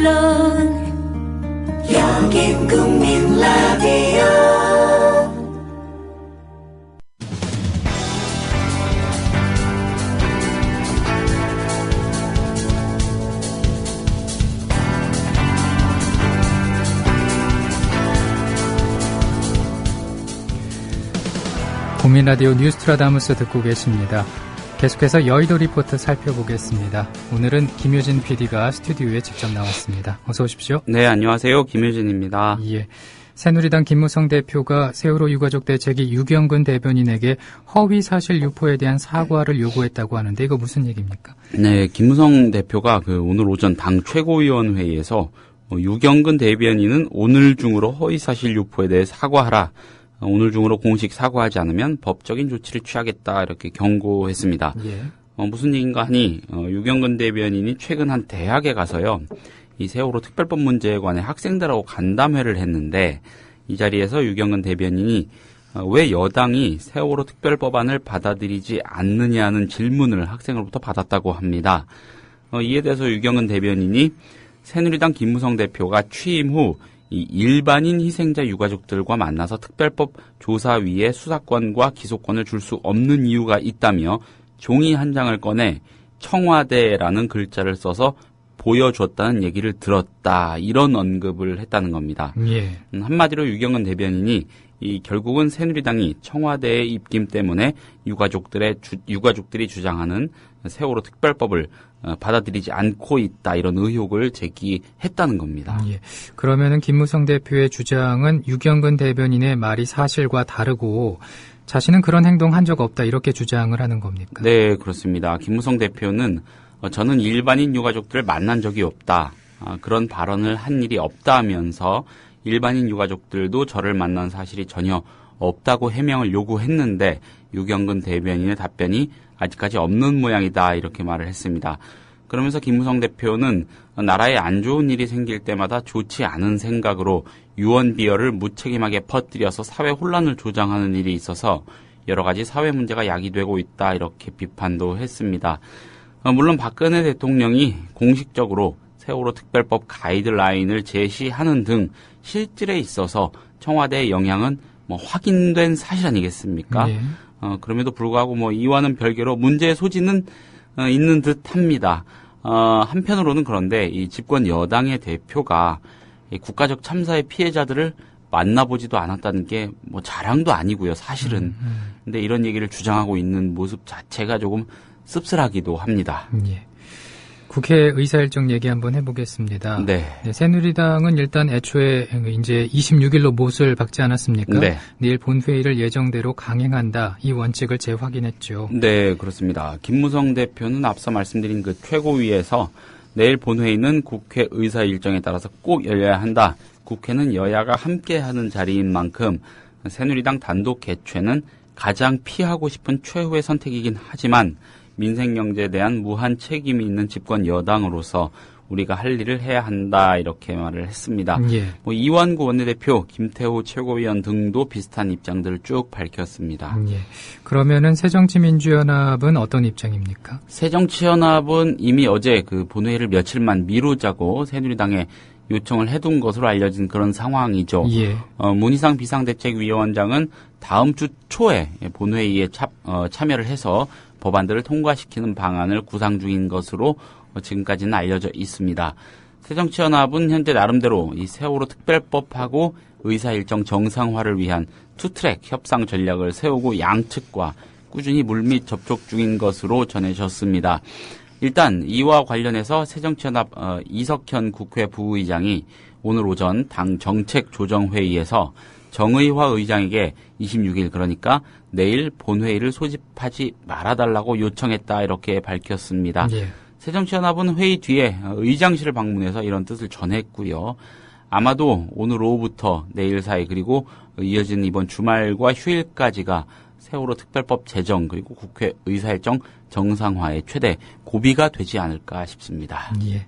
물론 여긴 국민 라디오. 국민 라디오 뉴스트라다무스 듣고 계십니다. 계속해서 여의도 리포트 살펴보겠습니다. 오늘은 김효진 PD가 스튜디오에 직접 나왔습니다. 어서 오십시오. 네, 안녕하세요. 김효진입니다. 예, 새누리당 김무성 대표가 세월호 유가족 대책위 유경근 대변인에게 허위 사실 유포에 대한 사과를 요구했다고 하는데 이거 무슨 얘기입니까? 네, 김무성 대표가 오늘 오전 당 최고위원회의에서 유경근 대변인은 오늘 중으로 허위 사실 유포에 대해 사과하라. 오늘 중으로 공식 사과하지 않으면 법적인 조치를 취하겠다 이렇게 경고했습니다. 예. 무슨 얘기인가 하니 유경근 대변인이 최근 한 대학에 가서요. 이 세월호 특별법 문제에 관해 학생들하고 간담회를 했는데 이 자리에서 유경근 대변인이 왜 여당이 세월호 특별법안을 받아들이지 않느냐는 질문을 학생으로부터 받았다고 합니다. 이에 대해서 유경근 대변인이 새누리당 김무성 대표가 취임 후 이 일반인 희생자 유가족들과 만나서 특별법 조사위에 수사권과 기소권을 줄 수 없는 이유가 있다며 종이 한 장을 꺼내 청와대라는 글자를 써서 보여줬다는 얘기를 들었다. 이런 언급을 했다는 겁니다. 예. 한마디로 유경근 대변인이 결국은 새누리당이 청와대의 입김 때문에 유가족들이 주장하는 세월호 특별법을 받아들이지 않고 있다. 이런 의혹을 제기했다는 겁니다. 예. 그러면은 김무성 대표의 주장은 유경근 대변인의 말이 사실과 다르고 자신은 그런 행동 한 적 없다. 이렇게 주장을 하는 겁니까? 네, 그렇습니다. 김무성 대표는 저는 일반인 유가족들을 만난 적이 없다. 그런 발언을 한 일이 없다면서 일반인 유가족들도 저를 만난 사실이 전혀 없다고 해명을 요구했는데 유경근 대변인의 답변이 아직까지 없는 모양이다 이렇게 말을 했습니다. 그러면서 김무성 대표는 나라에 안 좋은 일이 생길 때마다 좋지 않은 생각으로 유언 비어를 무책임하게 퍼뜨려서 사회 혼란을 조장하는 일이 있어서 여러 가지 사회 문제가 야기되고 있다 이렇게 비판도 했습니다. 물론 박근혜 대통령이 공식적으로 세월호 특별법 가이드라인을 제시하는 등 실질에 있어서 청와대의 영향은 확인된 사실 아니겠습니까? 예. 그럼에도 불구하고 이와는 별개로 문제의 소지는 있는 듯합니다. 한편으로는 그런데 이 집권 여당의 대표가 이 국가적 참사의 피해자들을 만나보지도 않았다는 게 자랑도 아니고요, 사실은. 근데 이런 얘기를 주장하고 있는 모습 자체가 조금 씁쓸하기도 합니다. 예. 국회 의사일정 얘기 한번 해보겠습니다. 네. 네, 새누리당은 일단 애초에 이제 26일로 못을 박지 않았습니까? 네. 내일 본회의를 예정대로 강행한다. 이 원칙을 재확인했죠. 네, 그렇습니다. 김무성 대표는 앞서 말씀드린 그 최고위에서 내일 본회의는 국회 의사일정에 따라서 꼭 열려야 한다. 국회는 여야가 함께하는 자리인 만큼 새누리당 단독 개최는 가장 피하고 싶은 최후의 선택이긴 하지만 민생 경제에 대한 무한 책임이 있는 집권 여당으로서 우리가 할 일을 해야 한다 이렇게 말을 했습니다. 예. 이완구 원내대표, 김태호 최고위원 등도 비슷한 입장들을 쭉 밝혔습니다. 예. 그러면은 새정치민주연합은 어떤 입장입니까? 새정치연합은 이미 어제 그 본회의를 며칠만 미루자고 새누리당에 요청을 해둔 것으로 알려진 그런 상황이죠. 예. 문희상 비상대책위원장은 다음 주 초에 본회의에 참여를 해서 법안들을 통과시키는 방안을 구상 중인 것으로 지금까지는 알려져 있습니다. 새정치연합은 현재 나름대로 이 세월호 특별법하고 의사일정 정상화를 위한 투트랙 협상 전략을 세우고 양측과 꾸준히 물밑 접촉 중인 것으로 전해졌습니다. 일단 이와 관련해서 새정치연합 이석현 국회 부의장이 오늘 오전 당 정책조정회의에서 정의화 의장에게 26일 그러니까 내일 본회의를 소집하지 말아달라고 요청했다 이렇게 밝혔습니다. 예. 새정치연합은 회의 뒤에 의장실을 방문해서 이런 뜻을 전했고요. 아마도 오늘 오후부터 내일 사이 그리고 이어지는 이번 주말과 휴일까지가 세월호 특별법 제정 그리고 국회 의사일정 정상화의 최대 고비가 되지 않을까 싶습니다. 예.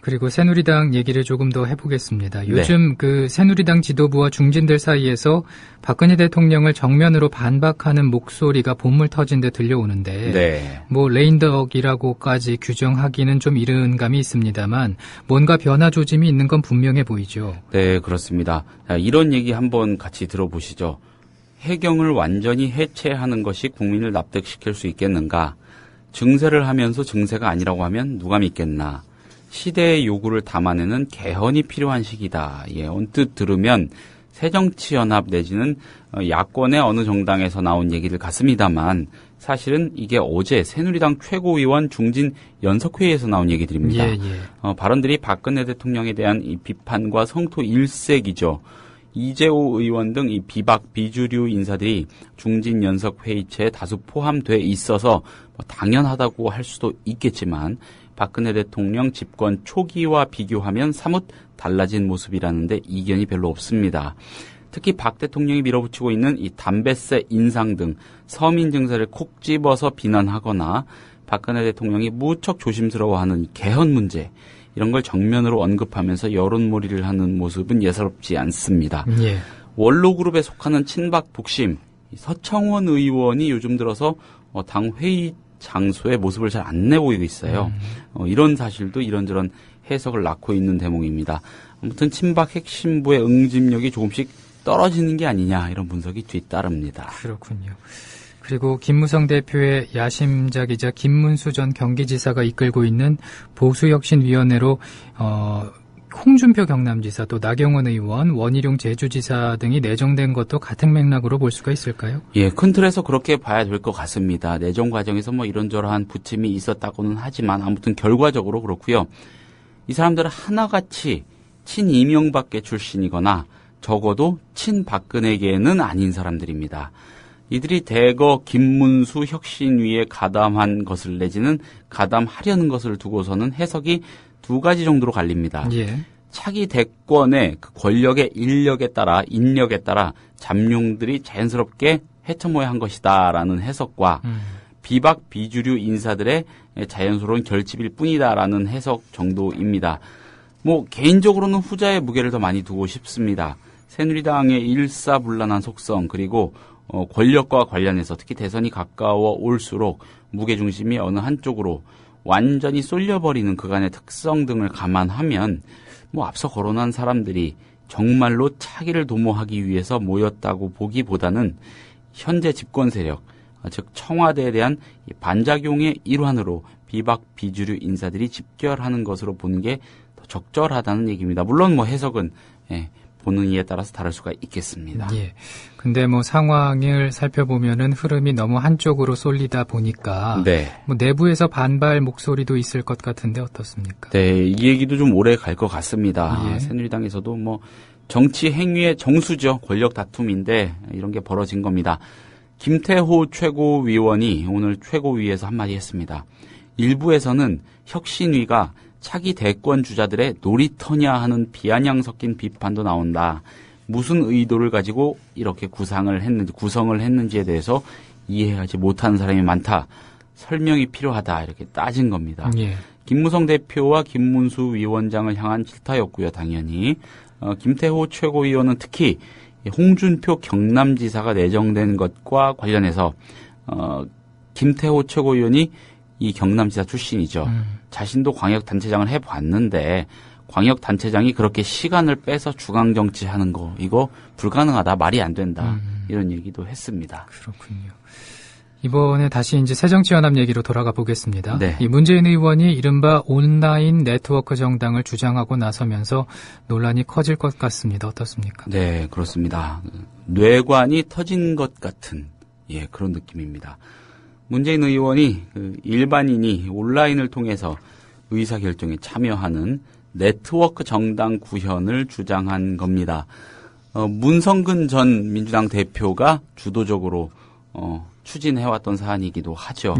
그리고 새누리당 얘기를 조금 더 해보겠습니다. 요즘 그 새누리당 지도부와 중진들 사이에서 박근혜 대통령을 정면으로 반박하는 목소리가 본물 터진 데 들려오는데 뭐 레인덕이라고까지 규정하기는 좀 이른 감이 있습니다만 뭔가 변화 조짐이 있는 건 분명해 보이죠. 네, 그렇습니다. 자, 이런 얘기 한번 같이 들어보시죠. 해경을 완전히 해체하는 것이 국민을 납득시킬 수 있겠는가? 증세를 하면서 증세가 아니라고 하면 누가 믿겠나? 시대의 요구를 담아내는 개헌이 필요한 시기다. 예, 언뜻 들으면 새정치연합 내지는 야권의 어느 정당에서 나온 얘기를 같습니다만 사실은 이게 어제 새누리당 최고위원 중진 연석회의에서 나온 얘기들입니다. 발언들이 박근혜 대통령에 대한 이 비판과 성토 일색이죠. 이재호 의원 등 이 비박 비주류 인사들이 중진 연석회의체에 다수 포함돼 있어서 당연하다고 할 수도 있겠지만 박근혜 대통령 집권 초기와 비교하면 사뭇 달라진 모습이라는데 이견이 별로 없습니다. 특히 박 대통령이 밀어붙이고 있는 이 담뱃세 인상 등 서민 증세를 콕 집어서 비난하거나 박근혜 대통령이 무척 조심스러워하는 개헌 문제 이런 걸 정면으로 언급하면서 여론몰이를 하는 모습은 예사롭지 않습니다. 원로그룹에 속하는 친박 북심 서청원 의원이 요즘 들어서 당 회의 장소의 모습을 잘 안 내보이고 있어요. 이런 사실도 이런저런 해석을 낳고 있는 대목입니다. 아무튼 친박 핵심부의 응집력이 조금씩 떨어지는 게 아니냐 이런 분석이 뒤따릅니다. 그렇군요. 그리고 김무성 대표의 야심작이자 김문수 전 경기지사가 이끌고 있는 보수혁신위원회로 홍준표 경남지사 또 나경원 의원, 원희룡 제주지사 등이 내정된 것도 같은 맥락으로 볼 수가 있을까요? 예, 큰 틀에서 그렇게 봐야 될 것 같습니다. 내정 과정에서 뭐 이런저런 부침이 있었다고는 하지만 아무튼 결과적으로 그렇고요. 이 사람들은 하나같이 친이명박계 출신이거나 적어도 친박근혜계는 아닌 사람들입니다. 이들이 대거 김문수 혁신위에 가담한 것을 내지는 가담하려는 것을 두고서는 해석이 두 가지 정도로 갈립니다. 차기 대권의 그 권력의 인력에 따라 잠룡들이 자연스럽게 해처모해한 것이다라는 해석과 비박 비주류 인사들의 자연스러운 결집일 뿐이다라는 해석 정도입니다. 뭐 개인적으로는 후자의 무게를 더 많이 두고 싶습니다. 새누리당의 일사불란한 속성 그리고 권력과 관련해서 특히 대선이 가까워 올수록 무게중심이 어느 한쪽으로 완전히 쏠려버리는 그간의 특성 등을 감안하면 뭐 앞서 거론한 사람들이 정말로 차기를 도모하기 위해서 모였다고 보기보다는 현재 집권 세력, 즉 청와대에 대한 반작용의 일환으로 비박 비주류 인사들이 집결하는 것으로 보는 게 더 적절하다는 얘기입니다. 물론 뭐 해석은 보는 이에 따라서 다를 수가 있겠습니다. 근데 뭐 상황을 살펴보면은 흐름이 너무 한쪽으로 쏠리다 보니까 뭐 내부에서 반발 목소리도 있을 것 같은데 어떻습니까? 네, 이 얘기도 좀 오래 갈 것 같습니다. 새누리당에서도 뭐 정치 행위의 정수죠. 권력 다툼인데 이런 게 벌어진 겁니다. 김태호 최고위원이 오늘 최고위에서 한마디 했습니다. 일부에서는 혁신위가 차기 대권 주자들의 놀이터냐 하는 비아냥 섞인 비판도 나온다. 무슨 의도를 가지고 이렇게 구성을 했는지에 대해서 이해하지 못하는 사람이 많다. 설명이 필요하다. 이렇게 따진 겁니다. 김무성 대표와 김문수 위원장을 향한 질타였고요. 당연히. 김태호 최고위원은 특히 홍준표 경남지사가 내정된 것과 관련해서 김태호 최고위원이 이 경남지사 출신이죠. 자신도 광역단체장을 해봤는데 광역단체장이 그렇게 시간을 빼서 중앙정치하는 거 이거 불가능하다. 말이 안 된다. 이런 얘기도 했습니다. 그렇군요. 이번에 다시 이제 새정치연합 얘기로 돌아가 보겠습니다. 이 문재인 의원이 이른바 온라인 네트워크 정당을 주장하고 나서면서 논란이 커질 것 같습니다. 어떻습니까? 네, 그렇습니다. 뇌관이 터진 것 같은 그런 느낌입니다. 문재인 의원이 일반인이 온라인을 통해서 의사결정에 참여하는 네트워크 정당 구현을 주장한 겁니다. 문성근 전 민주당 대표가 주도적으로 추진해왔던 사안이기도 하죠.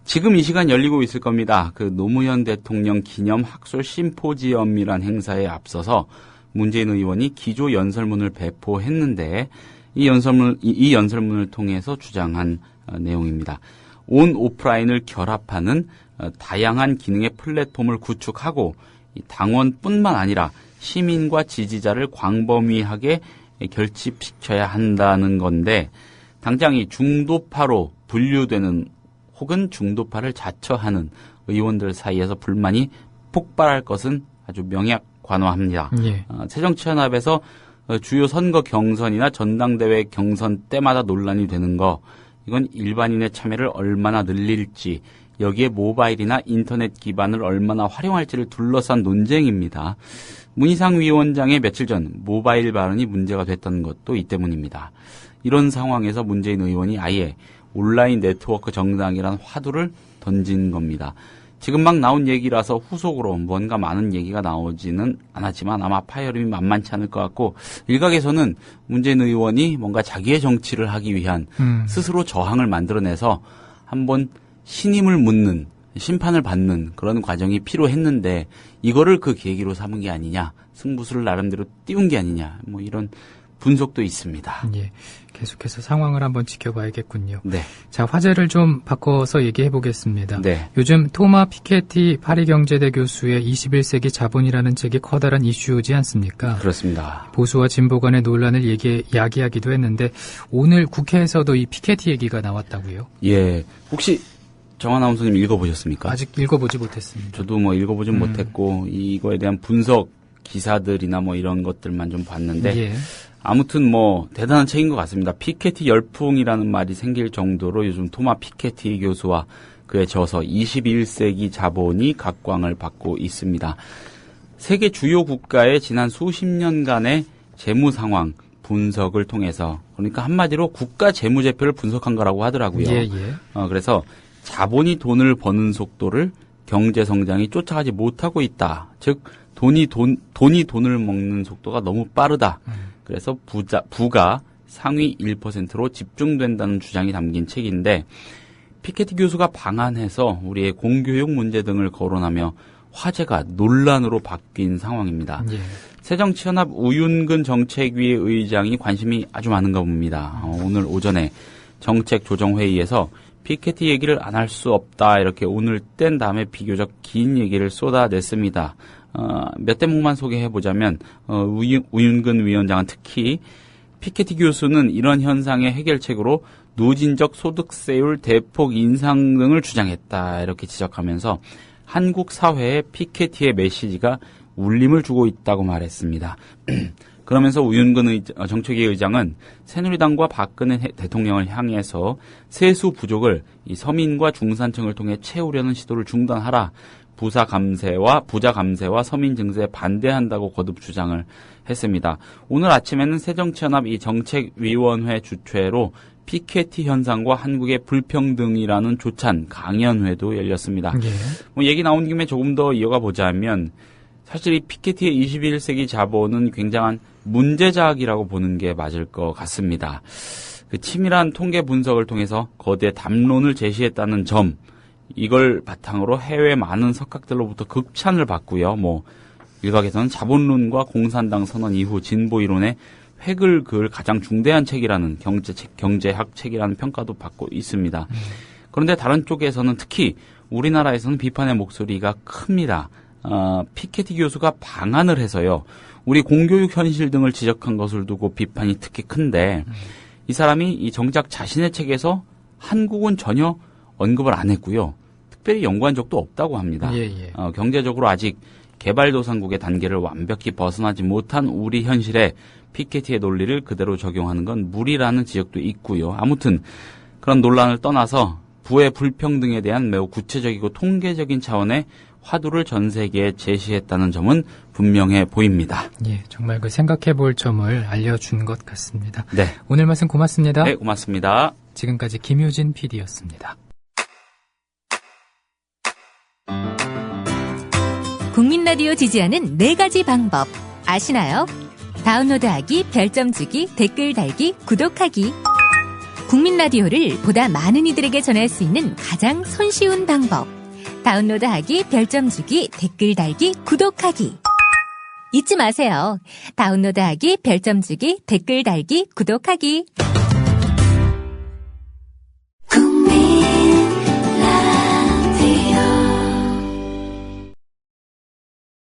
지금 이 시간 열리고 있을 겁니다. 그 노무현 대통령 기념 학술 심포지엄이란 행사에 앞서서 문재인 의원이 기조 연설문을 배포했는데 이 연설문을 통해서 주장한 내용입니다. 온 오프라인을 결합하는 다양한 기능의 플랫폼을 구축하고 당원뿐만 아니라 시민과 지지자를 광범위하게 결집시켜야 한다는 건데 당장 이 중도파로 분류되는 혹은 중도파를 자처하는 의원들 사이에서 불만이 폭발할 것은 아주 명약관화합니다. 예. 새정치연합에서 주요 선거 경선이나 전당대회 경선 때마다 논란이 되는 거 이건 일반인의 참여를 얼마나 늘릴지 여기에 모바일이나 인터넷 기반을 얼마나 활용할지를 둘러싼 논쟁입니다. 문희상 위원장의 며칠 전 모바일 발언이 문제가 됐던 것도 이 때문입니다. 이런 상황에서 문재인 의원이 아예 온라인 네트워크 정당이라는 화두를 던진 겁니다. 지금 막 나온 얘기라서 후속으로 뭔가 많은 얘기가 나오지는 않았지만 아마 파열음이 만만치 않을 것 같고 일각에서는 문재인 의원이 뭔가 자기의 정치를 하기 위한 스스로 저항을 만들어내서 한번 신임을 묻는 심판을 받는 그런 과정이 필요했는데 이거를 그 계기로 삼은 게 아니냐 승부수를 나름대로 띄운 게 아니냐 뭐 이런 분석도 있습니다. 예, 계속해서 상황을 한번 지켜봐야겠군요. 네. 자, 화제를 좀 바꿔서 얘기해 보겠습니다. 네. 요즘 토마 피케티 파리경제대 교수의 21세기 자본이라는 책이 커다란 이슈지 않습니까? 그렇습니다. 보수와 진보 간의 논란을 야기하기도 했는데 오늘 국회에서도 이 피케티 얘기가 나왔다고요? 예. 혹시 정 아나운서님 읽어보셨습니까? 아직 읽어보지 못했습니다. 저도 뭐 읽어보진 못했고 이거에 대한 분석 기사들이나 뭐 이런 것들만 좀 봤는데 예. 아무튼 뭐 대단한 책인 것 같습니다. 피케티 열풍이라는 말이 생길 정도로 요즘 토마 피케티 교수와 그의 저서 21세기 자본이 각광을 받고 있습니다. 세계 주요 국가의 지난 수십 년간의 재무 상황 분석을 통해서 그러니까 한마디로 국가 재무제표를 분석한 거라고 하더라고요. 예, 예. 그래서 자본이 돈을 버는 속도를 경제 성장이 쫓아가지 못하고 있다. 즉 돈이 돈을 먹는 속도가 너무 빠르다. 그래서 부가 상위 1%로 집중된다는 주장이 담긴 책인데 피케티 교수가 방한해서 우리의 공교육 문제 등을 거론하며 화제가 논란으로 바뀐 상황입니다. 예. 새정치연합 우윤근 정책위 의장이 관심이 아주 많은가 봅니다. 오늘 오전에 정책조정회의에서 피케티 얘기를 안 할 수 없다 이렇게 오늘 뗀 다음에 비교적 긴 얘기를 쏟아냈습니다. 몇 대목만 소개해보자면 우윤근 위원장은 특히 피케티 교수는 이런 현상의 해결책으로 누진적 소득세율 대폭 인상 등을 주장했다 이렇게 지적하면서 한국 사회에 피케티의 메시지가 울림을 주고 있다고 말했습니다. 그러면서 우윤근 정책위 의장은 새누리당과 박근혜 대통령을 향해서 세수 부족을 이 서민과 중산층을 통해 채우려는 시도를 중단하라. 부자 감세와 서민 증세에 반대한다고 거듭 주장을 했습니다. 오늘 아침에는 새정치연합 이 정책위원회 주최로 피케티 현상과 한국의 불평등이라는 조찬 강연회도 열렸습니다. 예. 뭐 얘기 나온 김에 조금 더 이어가 보자면 사실 이 피케티의 21세기 자본은 굉장한 문제작이라고 보는 게 맞을 것 같습니다. 그 치밀한 통계 분석을 통해서 거대 담론을 제시했다는 점 이걸 바탕으로 해외 많은 석학들로부터 극찬을 받고요. 뭐 일각에서는 자본론과 공산당 선언 이후 진보 이론의 획을 그을 가장 중대한 책이라는 경제학 책이라는 평가도 받고 있습니다. 그런데 다른 쪽에서는 특히 우리나라에서는 비판의 목소리가 큽니다. 피케티 교수가 방한을 해서요. 우리 공교육 현실 등을 지적한 것을 두고 비판이 특히 큰데 이 사람이 이 정작 자신의 책에서 한국은 전혀 언급을 안 했고요. 특별히 연구한 적도 없다고 합니다. 예, 예. 경제적으로 아직 개발도상국의 단계를 완벽히 벗어나지 못한 우리 현실에 피케티의 논리를 그대로 적용하는 건 무리라는 지적도 있고요. 아무튼 그런 논란을 떠나서 부의 불평등에 대한 매우 구체적이고 통계적인 차원의 화두를 전 세계에 제시했다는 점은 분명해 보입니다. 예, 정말 그 생각해 볼 점을 알려준 것 같습니다. 네. 오늘 말씀 고맙습니다. 네, 고맙습니다. 지금까지 김효진 PD였습니다. 국민 라디오 지지하는 4가지 방법 아시나요? 다운로드하기, 별점 주기, 댓글 달기, 구독하기. 국민 라디오를 보다 많은 이들에게 전할 수 있는 가장 손쉬운 방법. 다운로드하기, 별점 주기, 댓글 달기, 구독하기. 잊지 마세요. 다운로드하기, 별점 주기, 댓글 달기, 구독하기.